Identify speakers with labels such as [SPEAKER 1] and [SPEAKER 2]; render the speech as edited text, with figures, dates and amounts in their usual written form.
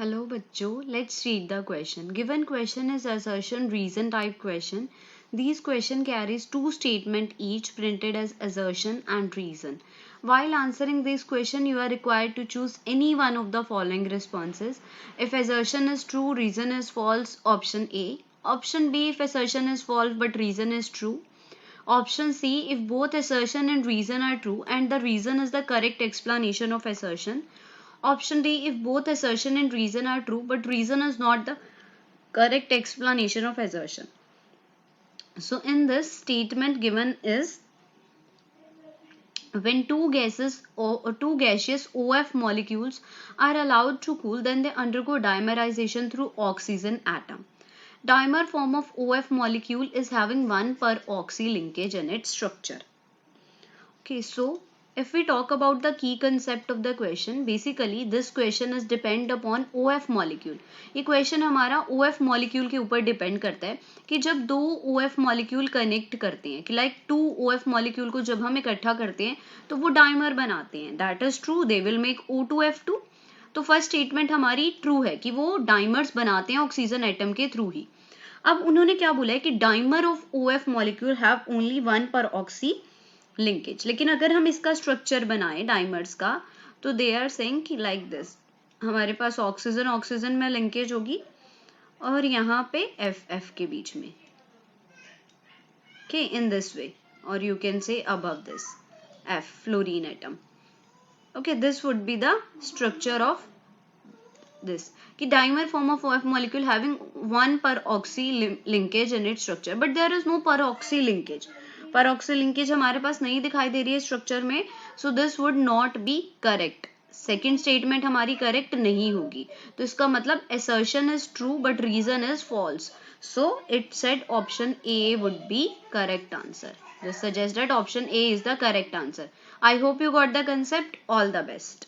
[SPEAKER 1] Hello bachcho, let's read the question. Given question is assertion reason type question. These question carries two statement each printed as assertion and reason. While answering this question you are required to choose any one of the following responses. If assertion is true, reason is false, option A. Option B, if assertion is false but reason is true. Option C, if both assertion and reason are true and the reason is the correct explanation of assertion. Option D, if both assertion and reason are true but reason is not the correct explanation of assertion. So in this statement given is when two gases or two gaseous OF molecules are allowed to cool, then they undergo dimerization through oxygen atom. Dimer form of OF molecule is having one per oxy linkage in its structure. Okay, so if we talk about the key concept of the question, basically this question is depend upon OF molecule. ये question हमारा OF molecule के ऊपर depend करता है कि जब दो OF molecule connect करते हैं कि like two OF molecule को जब हम इकट्ठा करते हैं तो वो dimer बनाते हैं. That is true, they will make O2F2. तो फर्स्ट स्टेटमेंट हमारी ट्रू है कि वो डाइमर्स बनाते हैं ऑक्सीजन एटम के थ्रू ही. अब उन्होंने क्या बोला है कि dimer of OF molecule have only one per oxy linkage. लेकिन अगर हम इसका स्ट्रक्चर बनाए डाइमर्स का तो दे आर सेइंग कि लाइक दिस, हमारे पास ऑक्सीजन ऑक्सीजन में लिंकेज होगी और यहाँ पे एफ के बीच में. ओके, इन दिस वे, और you can say above this F fluorine atom. Okay, this would be the structure of this कि dimer form of OF molecule having one per oxy linkage in its structure, but there is no per oxy linkage. per oxy linkage हमारे पास नहीं दिखाई दे रही है structure में, so this would not be correct. Second statement हमारी correct नहीं होगी, तो इसका मतलब assertion is true but reason is false. So it said option A would be correct answer. This suggests that option A is the correct answer. I hope you got the concept. All the best.